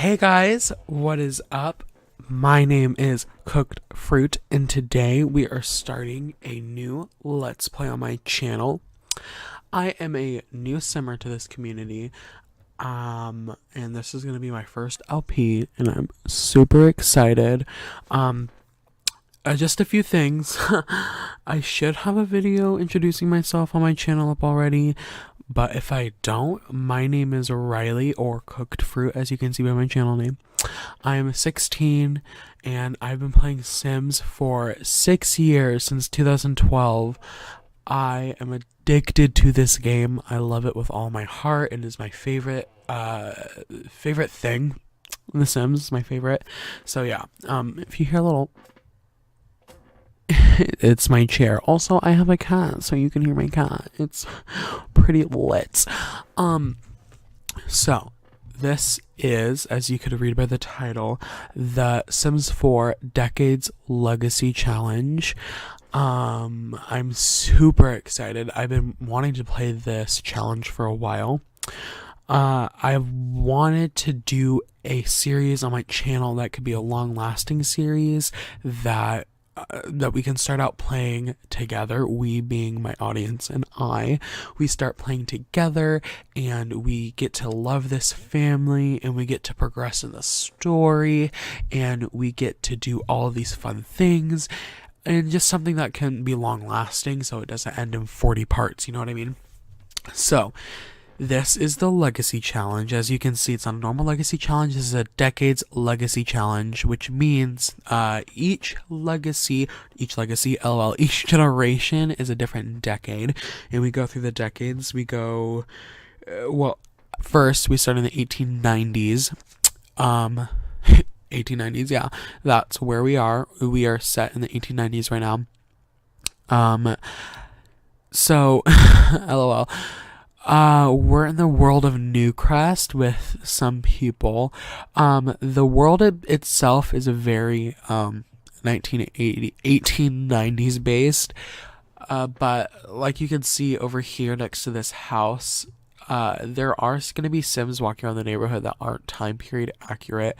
Hey guys, what is up? My name is Cooked Fruit, and today we are starting a new Let's Play on my channel. I am a new simmer to this community, and this is going to be my first LP, and I'm super excited. Just a few things. I should have a video introducing myself on my channel up already, but if I don't, my name is Riley, or Cooked Fruit, as you can see by my channel name. I am 16, and I've been playing Sims for 6 years, since 2012. I am addicted to this game. I love it with all my heart. It is my favorite thing. The Sims is my favorite. So yeah, if you hear a little... it's my chair. Also, I have a cat, so you can hear my cat. It's pretty lit. So this is, as you could read by the title, the Sims 4 Decades Legacy Challenge. I'm super excited. I've been wanting to play this challenge for a while. I've wanted to do a series on my channel that could be a long-lasting series that we can start out playing together, we being my audience and we start playing together, and we get to love this family, and we get to progress in the story, and we get to do all of these fun things, and just something that can be long lasting, so it doesn't end in 40 parts, you know what I mean? So this is the Legacy Challenge. As you can see, it's not a normal Legacy Challenge. This is a Decades Legacy Challenge, which means each generation is a different decade. And we go through the decades. We go, first we start in the 1890s. 1890s, yeah. That's where we are. We are set in the 1890s right now. So, LOL. We're in the world of Newcrest with some people. The world itself is a very 1890s based. But like you can see over here next to this house, there are going to be Sims walking around the neighborhood that aren't time period accurate,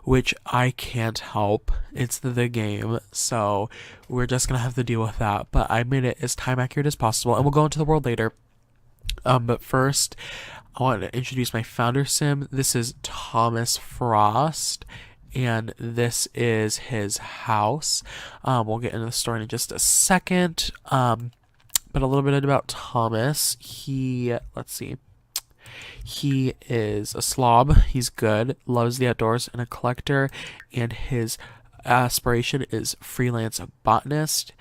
which I can't help. It's the game, so we're just going to have to deal with that. But I made it as time accurate as possible, and we'll go into the world later. But first, I want to introduce my founder sim. This is Thomas Frost, and this is his house. We'll get into the story in just a second. But a little bit about Thomas. Let's see. He is a slob. He's good, loves the outdoors, and a collector. And his aspiration is freelance botanist.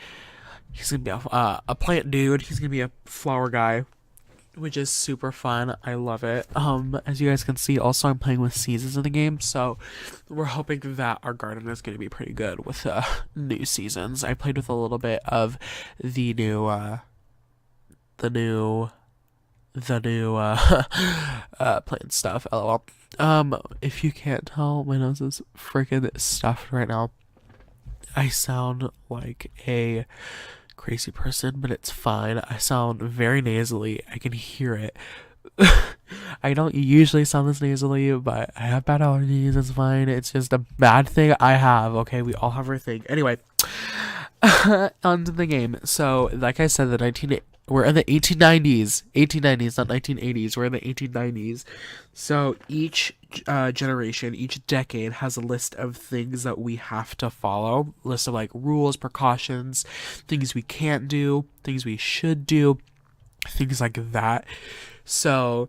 He's gonna be a plant dude. He's gonna be a flower guy, which is super fun. I love it. As you guys can see, also I'm playing with seasons in the game, so we're hoping that our garden is going to be pretty good with new seasons. I played with a little bit of the new plant stuff. LOL. If you can't tell, my nose is freaking stuffed right now. I sound like a crazy person, but it's fine. I sound very nasally. I can hear it. I don't usually sound this nasally, but I have bad allergies. It's fine. It's just a bad thing I have. Okay, we all have our thing. Anyway, on to the game. So, like I said, we're in the 1890s. 1890s, not 1980s. We're in the 1890s. So each generation, each decade has a list of things that we have to follow. List of like rules, precautions, things we can't do, things we should do, things like that. So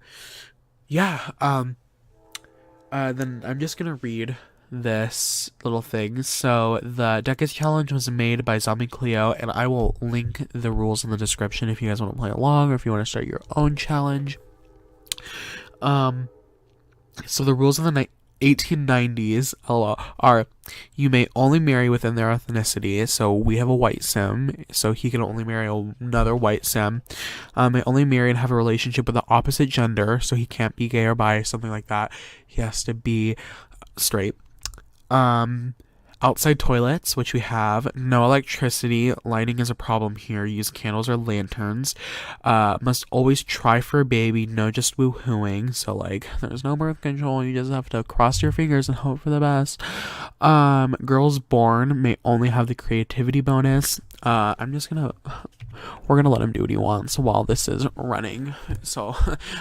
yeah, then I'm just gonna read this little thing. So the Decades Challenge was made by Zombie Cleo, and I will link the rules in the description if you guys want to play along, or if you want to start your own challenge. So the rules of the 1890s are: you may only marry within their ethnicity. So we have a white sim, so he can only marry another white sim. May only marry and have a relationship with the opposite gender, so he can't be gay or bi, something like that. He has to be straight. Outside toilets, which we have. No electricity. Lighting is a problem here. Use candles or lanterns. Must always try for a baby. No just woohooing. So, like, there's no birth control. You just have to cross your fingers and hope for the best. Girls born may only have the creativity bonus. We're gonna let him do what he wants while this is running. So,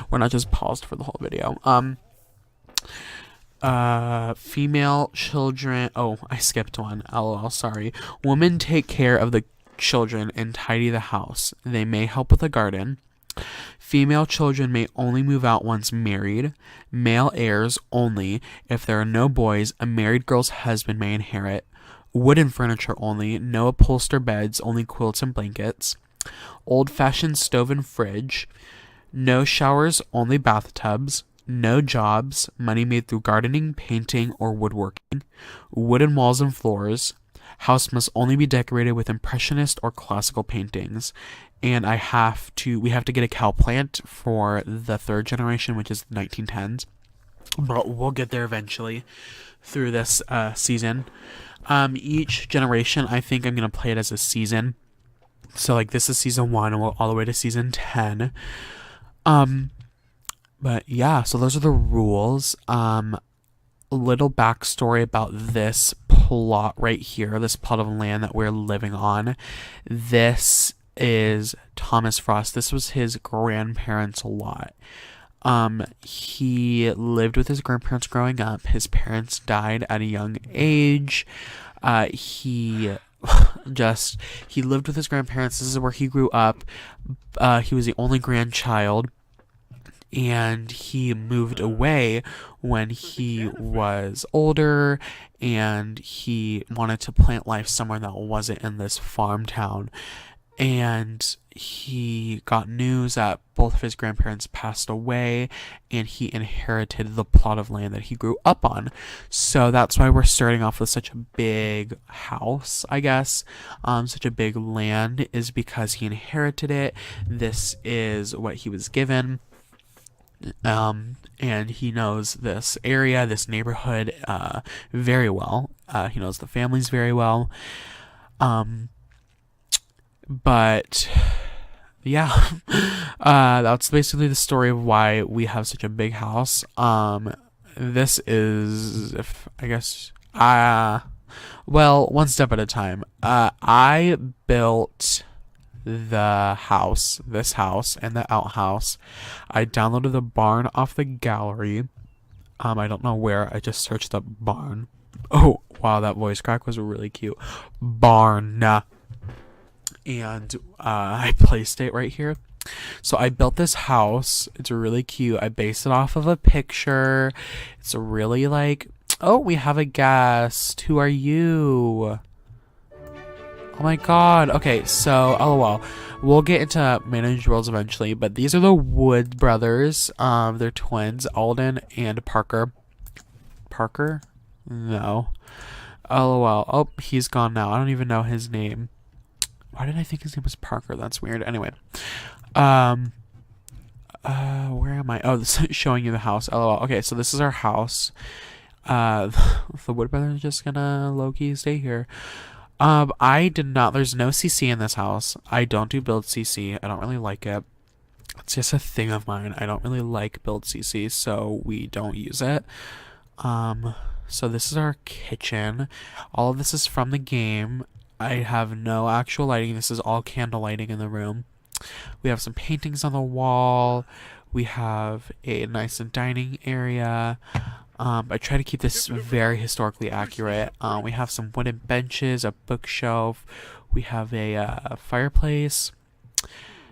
we're not just paused for the whole video. Female children. Oh, I skipped one. LOL, sorry. Women take care of the children and tidy the house. They may help with the garden. Female children may only move out once married. Male heirs only. If there are no boys, a married girl's husband may inherit. Wooden furniture only. No upholstered beds, only quilts and blankets. Old-fashioned stove and fridge. No showers, only bathtubs. No jobs, money made through gardening, painting, or woodworking. Wooden walls and floors. House must only be decorated with impressionist or classical paintings. And we have to get a cow plant for the third generation, which is the 1910s. But we'll get there eventually through this season. Each generation, I think I'm going to play it as a season. So, like, this is season 1 and we'll all the way to season 10. But yeah, so those are the rules. A little backstory about this plot right here, this plot of land that we're living on. This is Thomas Frost. This was his grandparents' lot. He lived with his grandparents growing up. His parents died at a young age. He lived with his grandparents. This is where he grew up. He was the only grandchild. And he moved away when he was older, and he wanted to plant life somewhere that wasn't in this farm town. And he got news that both of his grandparents passed away, and he inherited the plot of land that he grew up on. So that's why we're starting off with such a big house, I guess. Such a big land is because he inherited it. This is what he was given. And he knows this area, this neighborhood, very well. He knows the families very well. But yeah, that's basically the story of why we have such a big house. This is, one step at a time. I built this house, and the outhouse. I downloaded the barn off the gallery. I don't know where. I just searched up barn. Oh, wow, that voice crack was really cute. Barn. And I placed it right here. So I built this house. It's really cute. I based it off of a picture. It's really like, oh, we have a guest. Who are you? Oh my god. Okay, so, LOL. We'll get into managed worlds eventually, but these are the Wood brothers. They're twins, Alden and Parker. Parker? No. LOL. Oh, he's gone now. I don't even know his name. Why did I think his name was Parker? That's weird. Anyway. Where am I? Oh, this is showing you the house. LOL. Okay, so this is our house. The Wood brothers are just gonna low-key stay here. There's no CC in this house. I don't do build CC. I don't really like it. It's just a thing of mine. I don't really like build CC, so we don't use it. So this is our kitchen. All of this is from the game. I have no actual lighting. This is all candle lighting in the room. We have some paintings on the wall. We have a nice dining area. I try to keep this very historically accurate. We have some wooden benches, a bookshelf. We have a fireplace.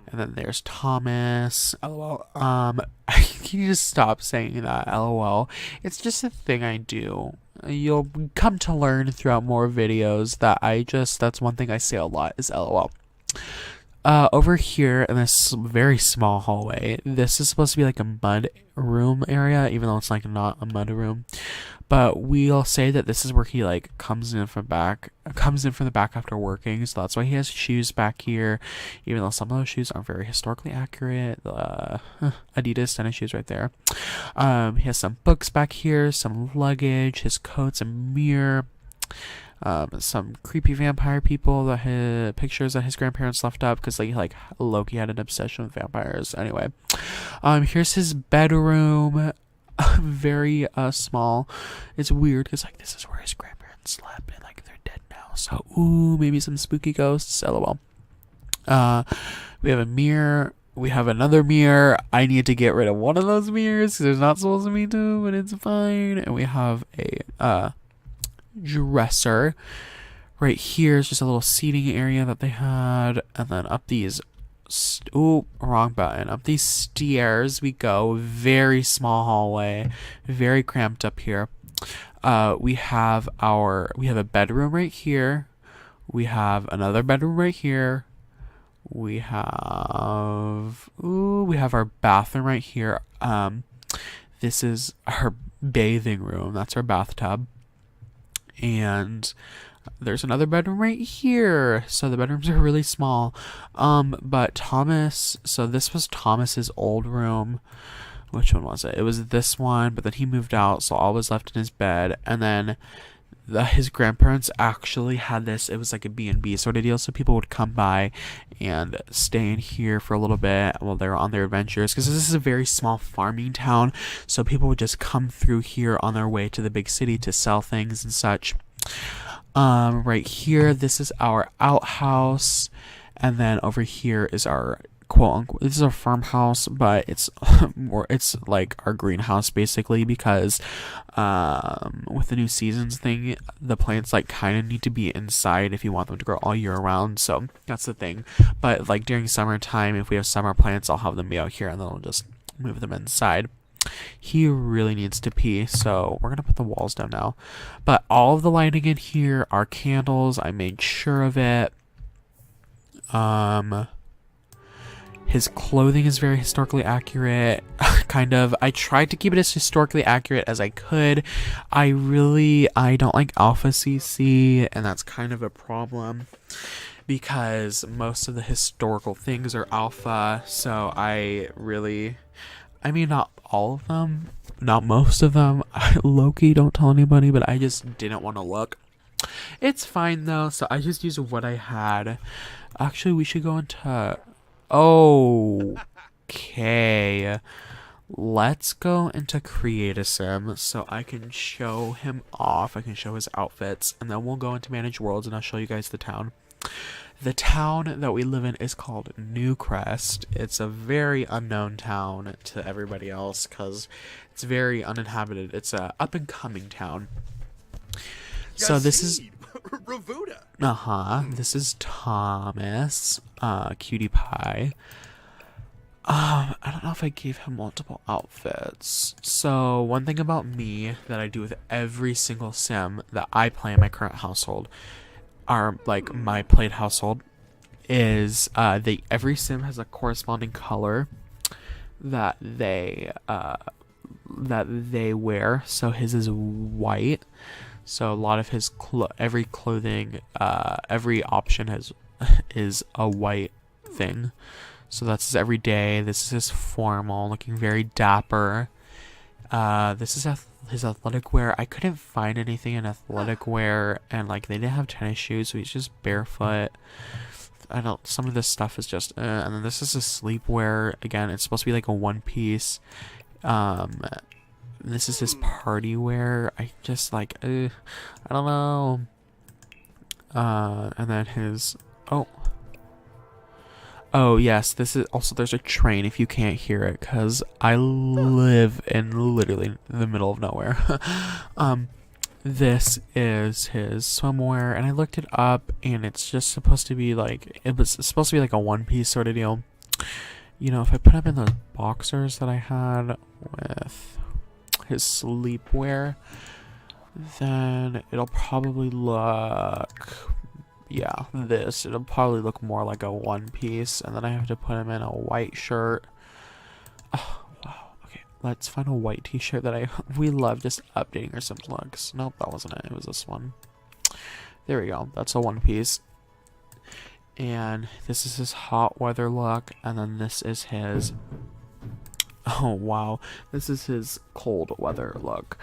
And then there's Thomas. LOL. Can you just stop saying that? LOL. It's just a thing I do. You'll come to learn throughout more videos that that's one thing I say a lot is LOL. Over here in this very small hallway, this is supposed to be like a mud room area, even though it's like not a mud room. But we'll say that this is where he like comes in from the back after working. So that's why he has shoes back here, even though some of those shoes aren't very historically accurate. Adidas tennis shoes right there. He has some books back here, some luggage, his coats, a mirror. some creepy vampire people that his pictures that his grandparents left up because like Loki had an obsession with vampires. Anyway, here's his bedroom. Very small. It's weird because like this is where his grandparents slept and like they're dead now. So ooh, maybe some spooky ghosts. LOL. We have a mirror. We have another mirror. I need to get rid of one of those mirrors because there's not supposed to be two, but it's fine. And we have a dresser. Right here is just a little seating area that they had, and then up these. Ooh, wrong button. Up these stairs we go. Very small hallway, very cramped up here. We have a bedroom right here. We have another bedroom right here. We have our bathroom right here. This is our bathing room. That's our bathtub. And there's another bedroom right here. So the bedrooms are really small. But Thomas, so this was Thomas's old room. Which one was it? It was this one, but then he moved out, so all was left in his bed. And then his grandparents actually had this. It was like a B&B sort of deal, so people would come by and stay in here for a little bit while they were on their adventures, because this is a very small farming town, so people would just come through here on their way to the big city to sell things and such. Right here, this is our outhouse, and then over here is our quote unquote, this is a farmhouse, but it's it's like our greenhouse basically, because with the new seasons thing, the plants like kind of need to be inside if you want them to grow all year round. So that's the thing. But like during summertime, if we have summer plants, I'll have them be out here and then I'll just move them inside. He really needs to pee, so we're gonna put the walls down now. But all of the lighting in here are candles. I made sure of it. His clothing is very historically accurate, kind of. I tried to keep it as historically accurate as I could. I don't like Alpha CC, and that's kind of a problem because most of the historical things are Alpha, so I mean, not all of them, not most of them. Loki, don't tell anybody, but I just didn't want to look. It's fine though, so I just used what I had. Actually, we should go into... Okay, let's go into Create a Sim so I can show him off. I can show his outfits, and then we'll go into Manage Worlds and I'll show you guys the town. The town that we live in is called Newcrest. It's a very unknown town to everybody else because it's very uninhabited. It's a up-and-coming town. So this is... This is Thomas, Cutie Pie. I don't know if I gave him multiple outfits. So one thing about me that I do with every single sim that I play in my current household, like my played household, is every sim has a corresponding color that they wear. So his is white. So a lot of his every clothing, every option is a white thing. So that's his everyday. This is his formal, looking very dapper. This is his athletic wear. I couldn't find anything in athletic wear, and like they didn't have tennis shoes, so he's just barefoot. Some of this stuff is just, and then this is his sleepwear. Again, it's supposed to be like a one piece. This is his party wear. I just like, I don't know. And then his, oh yes, this is also, there's a train if you can't hear it, because I live in literally the middle of nowhere. This is his swimwear, and I looked it up, and it's just supposed to be like, it was supposed to be like a one piece sort of deal. You know, if I put him in those boxers that I had with his sleepwear, then it'll probably look, it'll probably look more like a one piece, and then I have to put him in a white shirt. Oh wow, okay, let's find a white t-shirt that we love just updating our Sims looks. Nope, that wasn't it, it was this one. There we go, that's a one piece. And this is his hot weather look, and then this is his Oh wow, this is his cold weather look.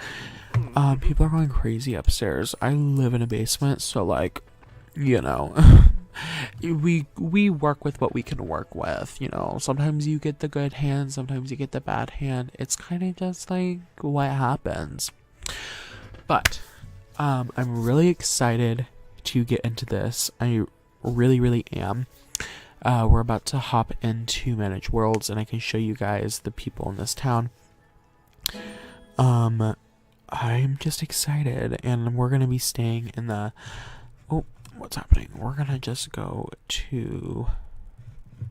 People are going crazy upstairs. I live in a basement, so like, you know, we work with what we can work with. You know, sometimes you get the good hand, sometimes you get the bad hand. It's kind of just like what happens. But I'm really excited to get into this. I really am. We're about to hop into Manage Worlds, and I can show you guys the people in this town. I'm just excited, and we're gonna be staying in the. Oh, what's happening? We're gonna just go to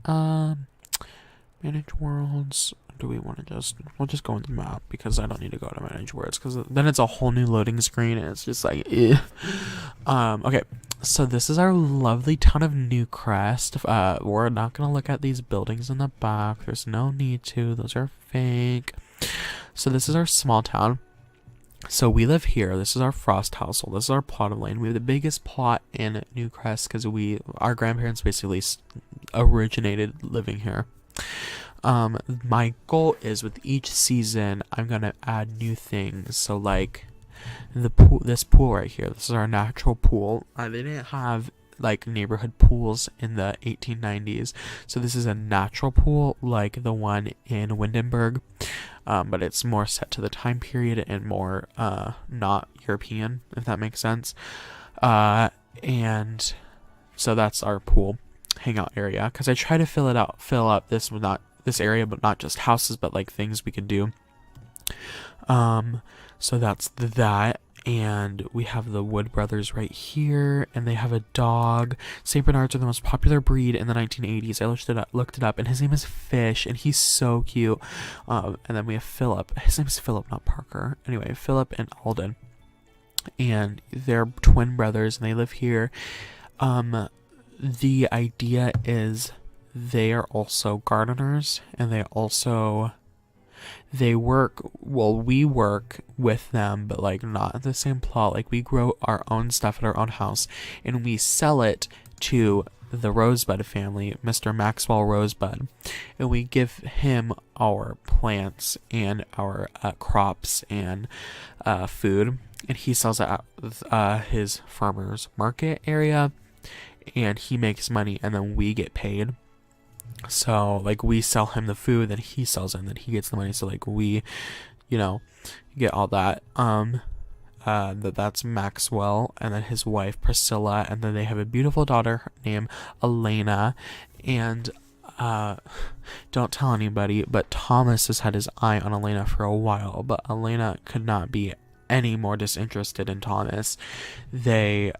Manage Worlds. Do we want to we'll just go in the map, because I don't need to go to Manage Worlds, because then it's a whole new loading screen and it's just like okay, so this is our lovely town of Newcrest. We're not gonna look at these buildings in the back, there's no need to, those are fake. So this is our small town. So we live here. This is our Frost household. This is our plot of land. We have the biggest plot in Newcrest because our grandparents basically originated living here. My goal is with each season, I'm gonna add new things. So like this pool right here. This is our natural pool. They didn't have like neighborhood pools in the 1890s, so this is a natural pool like the one in Windenburg. But it's more set to the time period and more not European, if that makes sense. And so that's our pool hangout area, because I try to fill up this area, but not just houses, but like things we could do. So that's that. And we have the Wood brothers right here, and they have a dog. St. Bernards are the most popular breed in the 1980s. I looked it up, and his name is Fish, and he's so cute. And then we have Philip. His name is Philip, not Parker. Anyway, Philip and Alden. And they're twin brothers, and they live here. The idea is they are also gardeners, and we work with them, but like not in the same plot. Like we grow our own stuff at our own house, and we sell it to the Rosebud family, Mr. Maxwell Rosebud, and we give him our plants and our crops and food, and he sells it at his farmer's market area, and he makes money, and then we get paid. So like we sell him the food, then he sells it, and then he gets the money. So like we, get all that. That's Maxwell, and then his wife Priscilla, and then they have a beautiful daughter named Elena. And don't tell anybody, but Thomas has had his eye on Elena for a while, but Elena could not be any more disinterested in Thomas. They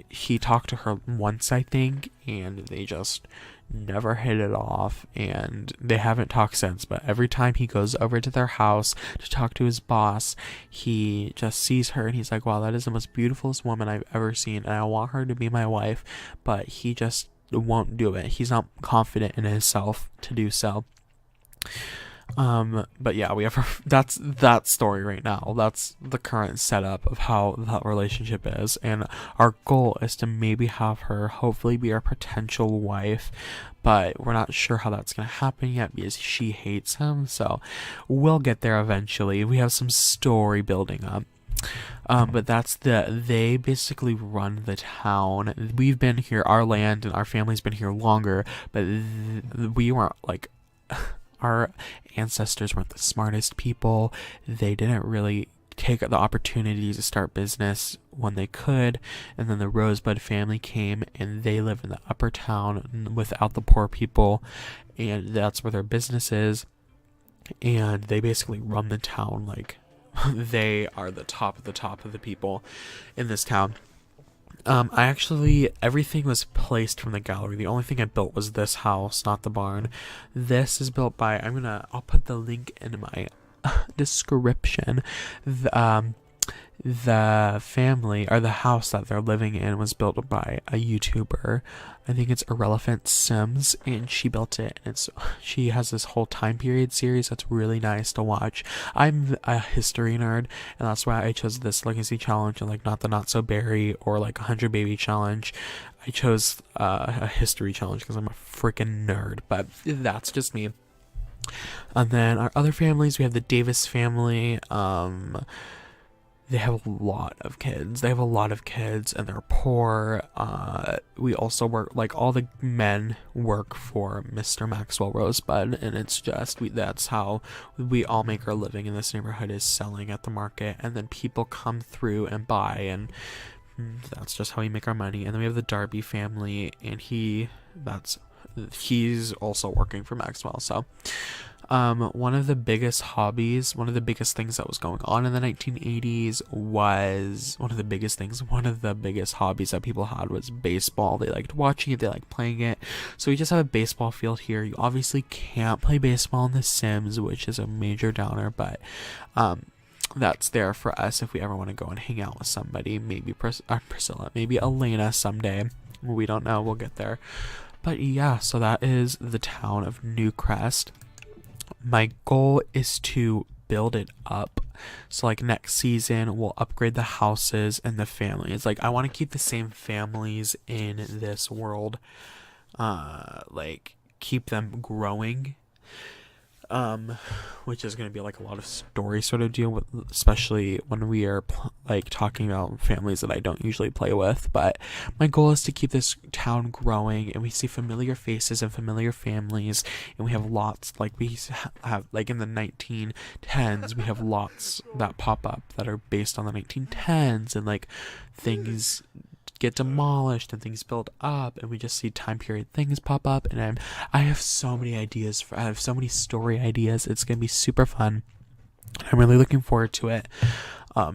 he talked to her once, I think, and they just never hit it off, and they haven't talked since. But every time he goes over to their house to talk to his boss, he just sees her and he's like, wow, that is the most beautifulest woman I've ever seen, and I want her to be my wife. But he just won't do it. He's not confident in himself to do so. But yeah, we have that's that story right now. That's the current setup of how that relationship is, and our goal is to maybe have her hopefully be our potential wife, but we're not sure how that's gonna happen yet because she hates him. So we'll get there eventually. We have some story building up. But they basically run the town. We've been here, our land and our family's been here longer, but we weren't like our ancestors weren't the smartest people. They didn't really take the opportunity to start business when they could, and then the Rosebud family came, and they live in the upper town without the poor people, and that's where their business is, and they basically run the town. Like they are the top of the people in this town. Everything was placed from the gallery. The only thing I built was this house, not the barn. This is built by, I'll put the link in my description. The family, or the house that they're living in, was built by a YouTuber. I think it's Irrelevant Sims, and she built it. And she has this whole time period series that's really nice to watch. I'm a history nerd, and that's why I chose this legacy challenge and like not the Not So Berry or like 100 Baby challenge. I chose a history challenge because I'm a freaking nerd, but that's just me. And then our other families, we have the Davis family. They have a lot of kids. They have a lot of kids and they're poor. We also work, like, all the men work for Mr. Maxwell Rosebud, and it's just, that's how we all make our living in this neighborhood, is selling at the market, and then people come through and buy, and that's just how we make our money. And then we have the Darby family, and he's also working for Maxwell. So one of the biggest hobbies, one of the biggest things that was going on in the 1980s was one of the biggest hobbies that people had was baseball. They liked watching it, they liked playing it. So we just have a baseball field here. You obviously can't play baseball in The Sims, which is a major downer, but that's there for us if we ever want to go and hang out with somebody. Maybe Priscilla, maybe Elena someday. We don't know, we'll get there. But yeah, so that is the town of Newcrest. My goal is to build it up. So like next season we'll upgrade the houses and the families. Like I want to keep the same families in this world. Like keep them growing. Which is going to be like a lot of story sort of deal with, especially when we are like talking about families that I don't usually play with. But my goal is to keep this town growing, and we see familiar faces and familiar families, and we have lots, like we have like in the 1910s we have lots that pop up that are based on the 1910s, and like things get demolished and things build up, and we just see time period things pop up, and I have so many ideas I have so many story ideas. It's gonna be super fun. I'm really looking forward to it.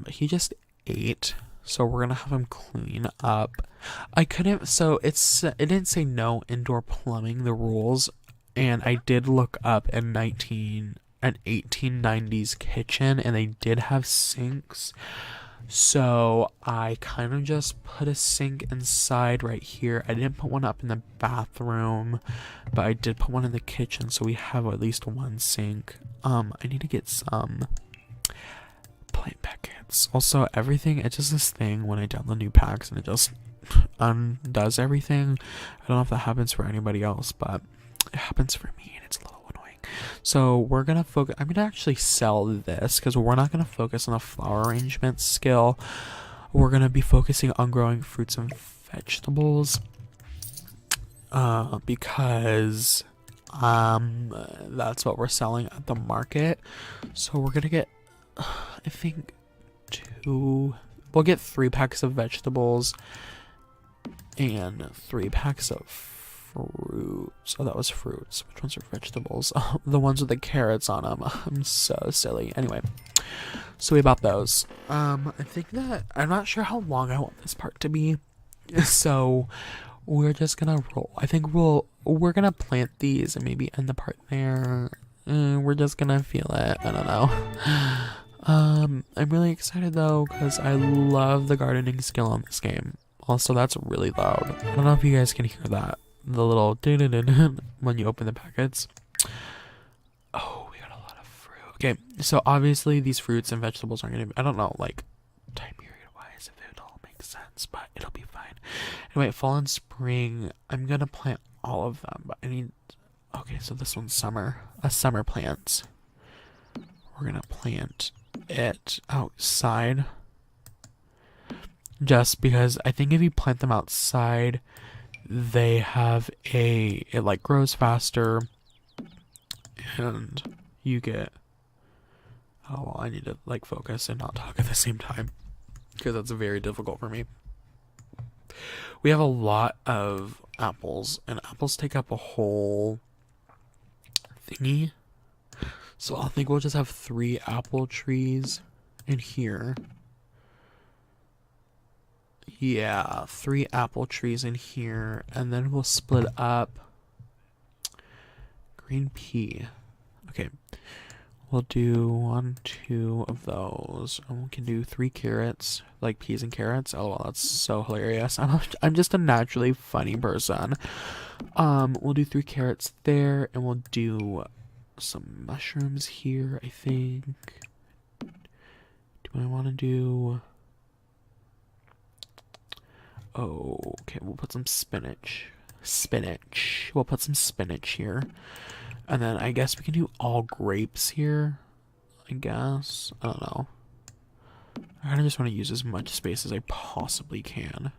He just ate, so we're gonna have him clean up. It didn't say no indoor plumbing, the rules, and I did look up an 1890s kitchen, and they did have sinks. So I kind of just put a sink inside right here. I didn't put one up in the bathroom, but I did put one in the kitchen, so we have at least one sink. I need to get some plant packets. Also, everything, it's just this thing when I download new packs and it just undoes everything. I don't know if that happens for anybody else, but it happens for me, and it's a little annoying. So we're gonna focus. I'm gonna actually sell this because we're not gonna focus on the flower arrangement skill. We're gonna be focusing on growing fruits and vegetables, because that's what we're selling at the market. So we're gonna get, I think, we'll get 3 packs of vegetables and 3 packs of fruits. Oh, that was fruits. Which ones are vegetables? Oh, the ones with the carrots on them. I'm so silly. Anyway, so we bought those. I think that I'm not sure how long I want this part to be, so we're just gonna roll. I think we're gonna plant these and maybe end the part there. We're just gonna feel it. I don't know. I'm really excited though because I love the gardening skill on this game. Also, that's really loud. I don't know if you guys can hear that. The little when you open the packets. Oh, we got a lot of fruit. Okay, so obviously these fruits and vegetables aren't gonna be, I don't know, like time period wise if it all makes sense, but it'll be fine. Anyway, fall and spring, I'm gonna plant all of them, but I need, okay, so this one's summer. A summer plant. We're gonna plant it outside. Just because I think if you plant them outside, they have it like grows faster, and you get, oh well, I need to like focus and not talk at the same time because that's very difficult for me. We have a lot of apples, and apples take up a whole thingy, so I think we'll just have 3 apple trees in here. Yeah, 3 apple trees in here, and then we'll split up green pea. Okay, we'll do 1, 2 of those, and we can do 3 carrots, like peas and carrots. Oh, well, that's so hilarious. I'm just a naturally funny person. We'll do 3 carrots there, and we'll do some mushrooms here, I think. Do I want to do... Oh, okay, we'll put some spinach. We'll put some spinach here. And then I guess we can do all grapes here. I guess. I don't know. I kind of just want to use as much space as I possibly can.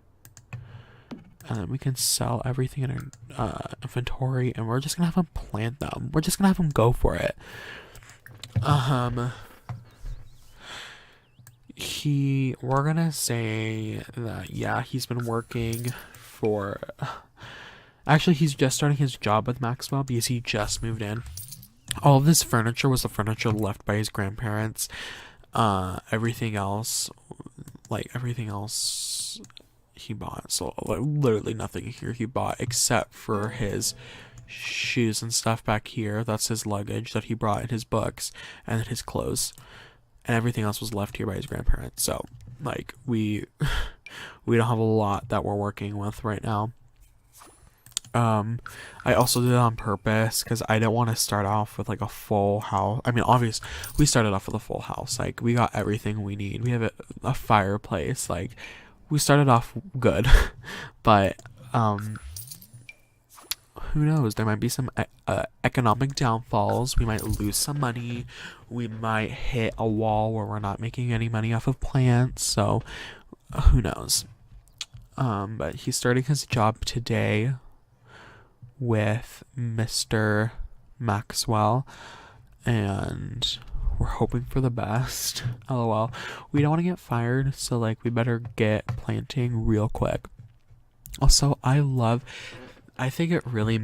And then we can sell everything in our inventory, and we're just gonna have him plant them. We're just gonna have him go for it. We're gonna say that, yeah, he's been working for, actually, he's just starting his job with Maxwell because he just moved in. All of this furniture was the furniture left by his grandparents. Everything else he bought. So literally nothing here he bought except for his shoes and stuff back here. That's his luggage that he brought in his books, and then his clothes. And everything else was left here by his grandparents. So, like, we don't have a lot that we're working with right now. I also did it on purpose because I didn't want to start off with like a full house. I mean, obviously, we started off with a full house. Like, we got everything we need. We have a fireplace. Like, we started off good, but who knows? There might be some economic downfalls. We might lose some money. We might hit a wall where we're not making any money off of plants. So, who knows? But he's starting his job today with Mr. Maxwell, and we're hoping for the best. LOL. We don't want to get fired, so like we better get planting real quick. Also, I think it really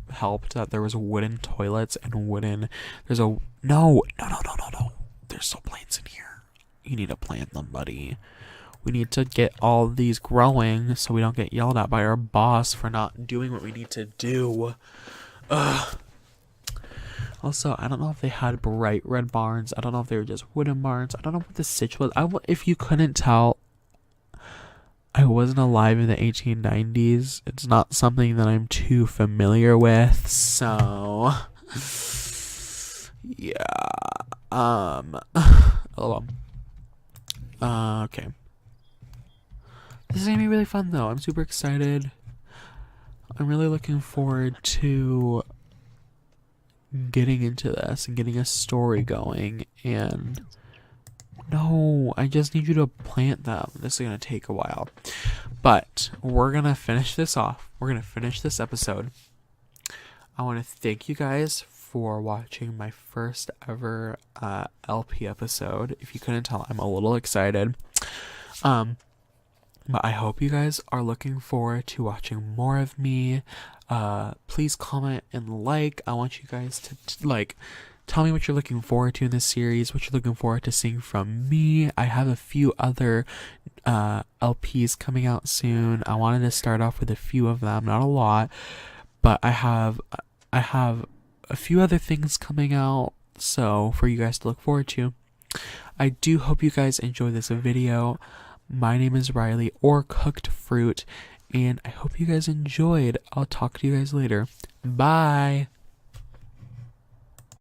helped that there was wooden toilets and there's still plants in here. You need to plant them, buddy. We need to get all these growing so we don't get yelled at by our boss for not doing what we need to do. Ugh. Also, I don't know if they had bright red barns. I don't know if they were just wooden barns. I don't know what the sitch was. If you couldn't tell, I wasn't alive in the 1890s. It's not something that I'm too familiar with. So, yeah. Okay. This is gonna be really fun though. I'm super excited. I'm really looking forward to getting into this and getting a story going. And no, I just need you to plant them. This is gonna take a while, but we're gonna finish this off. We're gonna finish this episode. I want to thank you guys for watching my first ever LP episode. If you couldn't tell, I'm a little excited. But I hope you guys are looking forward to watching more of me. Please comment and like. I want you guys to like tell me what you're looking forward to in this series, what you're looking forward to seeing from me. I have a few other LPs coming out soon. I wanted to start off with a few of them, not a lot, but I have a few other things coming out, so for you guys to look forward to. I do hope you guys enjoy this video. My name is Riley, or Cooked Fruit, and I hope you guys enjoyed. I'll talk to you guys later. Bye!